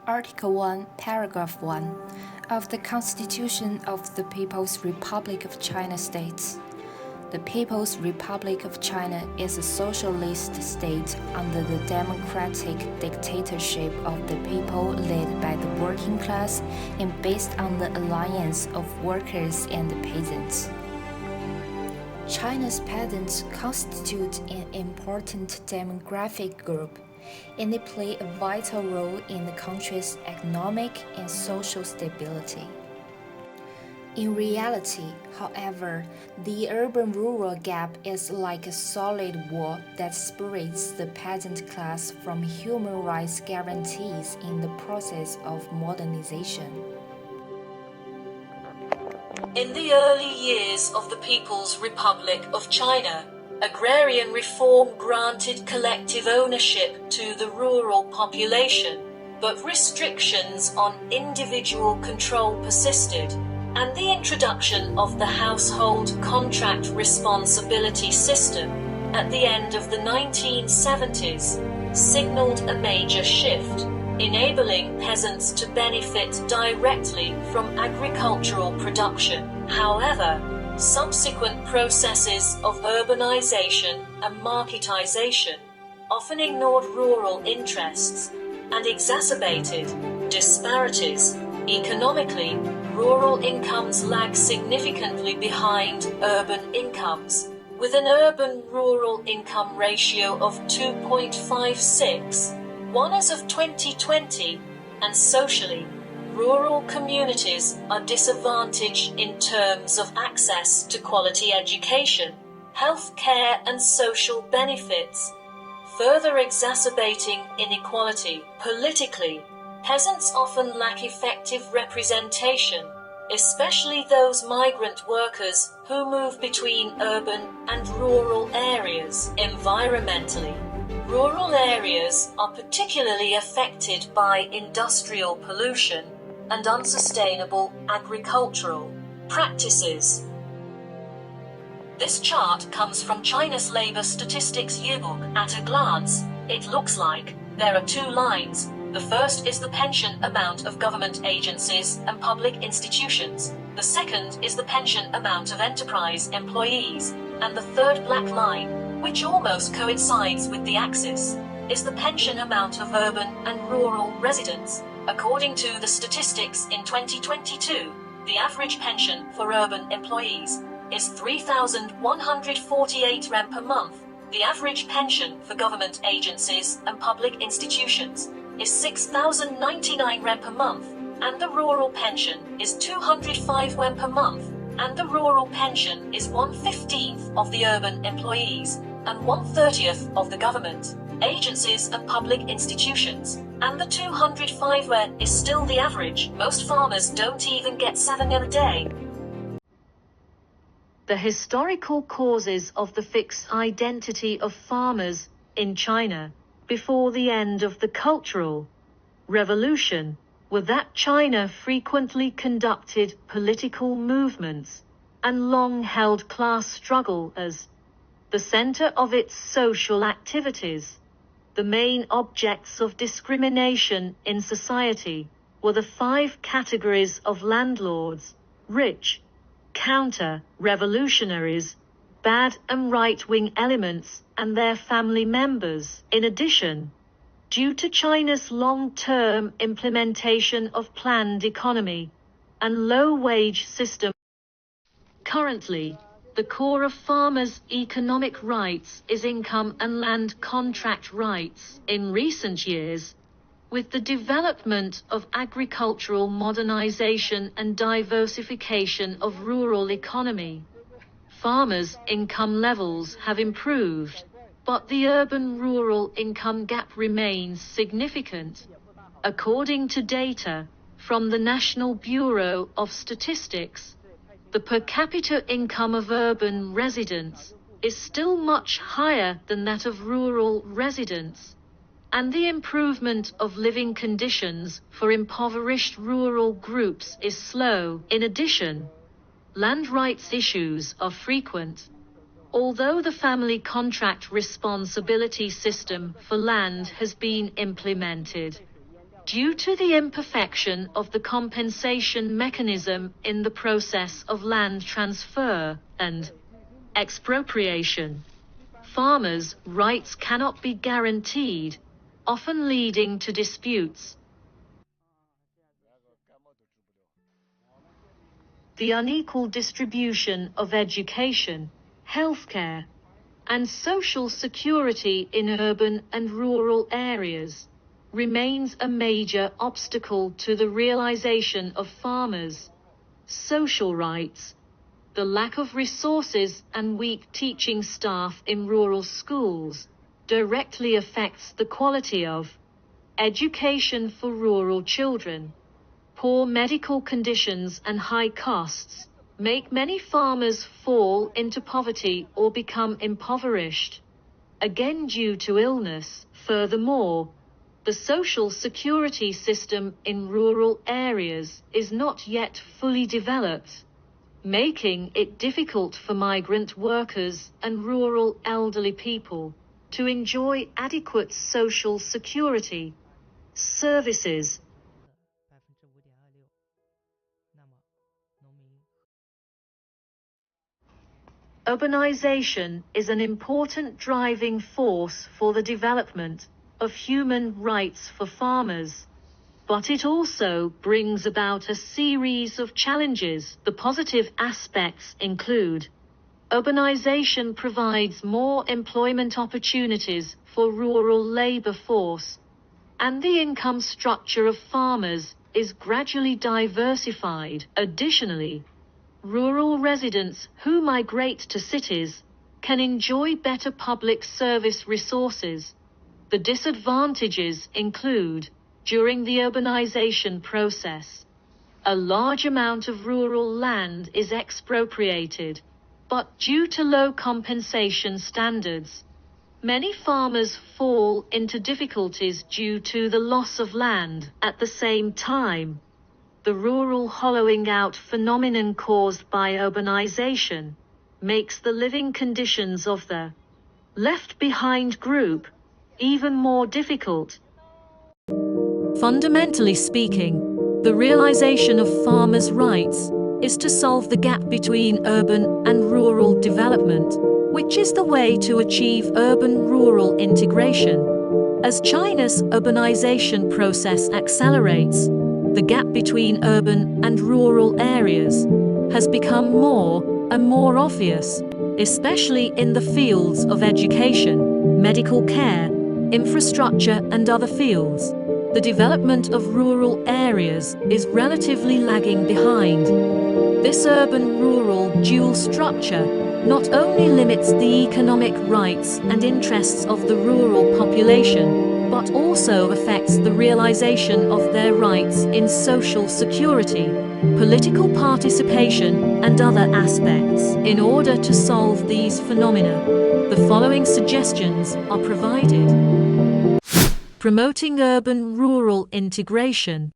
Article 1, Paragraph 1 of the Constitution of the People's Republic of China states, "The People's Republic of China is a socialist state under the democratic dictatorship of the people led by the working class and based on the alliance of workers and peasants." China's peasants constitute an important demographic group, and they play a vital role in the country's economic and social stability. In reality, however, the urban-rural gap is like a solid wall that separates the peasant class from human rights guarantees in the process of modernization. In the early years of the People's Republic of China, agrarian reform granted collective ownership to the rural population, but restrictions on individual control persisted, and the introduction of the household contract responsibility system at the end of the 1970s signaled a major shift, enabling peasants to benefit directly from agricultural production. However, subsequent processes of urbanization and marketization often ignored rural interests and exacerbated disparities. Economically, rural incomes lag significantly behind urban incomes, with an urban-rural income ratio of 2.56, one as of 2020, and socially, rural communities are disadvantaged in terms of access to quality education, health care and social benefits, further exacerbating inequality. Politically, peasants often lack effective representation, especially those migrant workers who move between urban and rural areas. Environmentally, rural areas are particularly affected by industrial pollution and unsustainable agricultural practices. This chart comes from China's Labor Statistics Yearbook. At a glance, it looks like there are two lines. The first is the pension amount of government agencies and public institutions. The second is the pension amount of enterprise employees. And the third black line, which almost coincides with the axis, is the pension amount of urban and rural residents. According to the statistics in 2022, the average pension for urban employees is 3,148 Rand per month. The average pension for government agencies and public institutions is 6,099 Rand per month, and the rural pension is 205 Rand per month, and the rural pension is 1/15 of the urban employees and 1/30 of the government agencies and public institutions, and the 205 Rand is still the average. Most farmers don't even get 7 a day. The historical causes of the fixed identity of farmers in China before the end of the Cultural Revolution were that China frequently conducted political movements and long-held class struggle as the center of its social activities. The main objects of discrimination in society were the 5 categories of landlords: rich, counter-revolutionaries, bad and right-wing elements, and their family members. In addition, due to China's long-term implementation of planned economy and low-wage system, currently, the core of farmers' economic rights is income and land contract rights. In recent years, with the development of agricultural modernization and diversification of rural economy, farmers' income levels have improved, but the urban-rural income gap remains significant. According to data from the National Bureau of Statistics, the per capita income of urban residents is still much higher than that of rural residents, and the improvement of living conditions for impoverished rural groups is slow. In addition, land rights issues are frequent. Although the family contract responsibility system for land has been implemented, Due to the imperfection of the compensation mechanism in the process of land transfer and expropriation, farmers' rights cannot be guaranteed, often leading to disputes. The unequal distribution of education, healthcare, and social security in urban and rural areas remains a major obstacle to the realization of farmers' social rights. The lack of resources and weak teaching staff in rural schools directly affects the quality of education for rural children. Poor medical conditions and high costs make many farmers fall into poverty or become impoverished, again due to illness. Furthermore, the social security system in rural areas is not yet fully developed, making it difficult for migrant workers and rural elderly people to enjoy adequate social security services. Urbanization is an important driving force for the development of human rights for farmers, but it also brings about a series of challenges. The positive aspects include: urbanization provides more employment opportunities for rural labor force, and the income structure of farmers is gradually diversified. Additionally, rural residents who migrate to cities can enjoy better public service resources. The disadvantages include: during the urbanization process, a large amount of rural land is expropriated, but due to low compensation standards, many farmers fall into difficulties due to the loss of land. At the same time, the rural hollowing out phenomenon caused by urbanization makes the living conditions of the left behind group even more difficult. Fundamentally speaking, the realization of farmers' rights is to solve the gap between urban and rural development, which is the way to achieve urban-rural integration. As China's urbanization process accelerates, the gap between urban and rural areas has become more and more obvious, especially in the fields of education, medical care, infrastructure, and other fields. The development of rural areas is relatively lagging behind. This urban-rural dual structure not only limits the economic rights and interests of the rural population, but also affects the realization of their rights in social security, political participation, and other aspects. In order to solve these phenomena, the following suggestions are provided. Promoting urban-rural integration.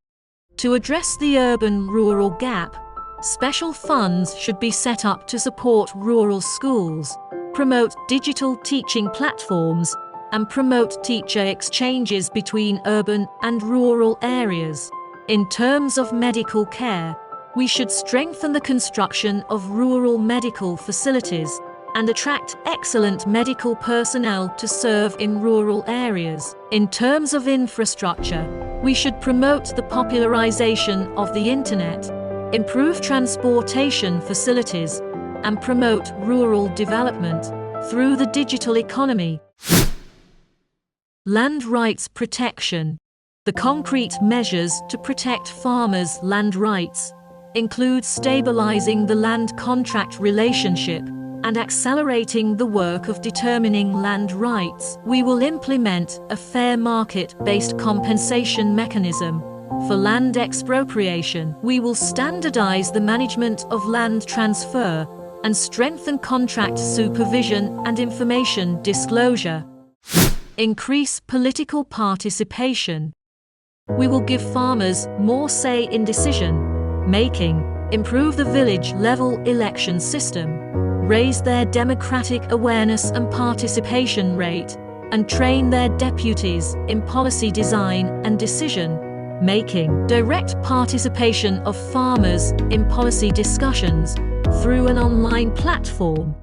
To address the urban-rural gap, special funds should be set up to support rural schools, promote digital teaching platforms, and promote teacher exchanges between urban and rural areas. In terms of medical care, we should strengthen the construction of rural medical facilities and attract excellent medical personnel to serve in rural areas. In terms of infrastructure, we should promote the popularization of the internet, improve transportation facilities, and promote rural development through the digital economy. Land rights protection. The concrete measures to protect farmers' land rights include stabilizing the land contract relationship and accelerating the work of determining land rights. We will implement a fair market-based compensation mechanism for land expropriation. We will standardize the management of land transfer and strengthen contract supervision and information disclosure. Increase political participation. We will give farmers more say in decision making, improve the village-level election system, raise their democratic awareness and participation rate, and train their deputies in policy design and decision making direct participation of farmers in policy discussions through an online platform.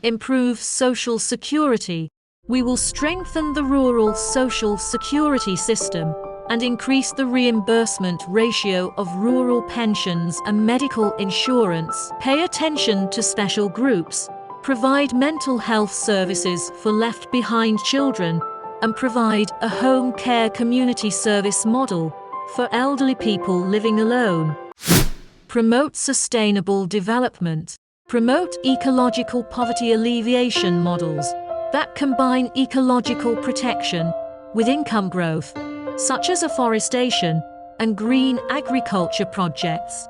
Improve social security. We will strengthen the rural social security system and increase the reimbursement ratio of rural pensions and medical insurance. Pay attention to special groups, provide mental health services for left-behind children, and provide a home care community service model for elderly people living alone. Promote sustainable development. Promote ecological poverty alleviation models that combine ecological protection with income growth, such as afforestation and green agriculture projects.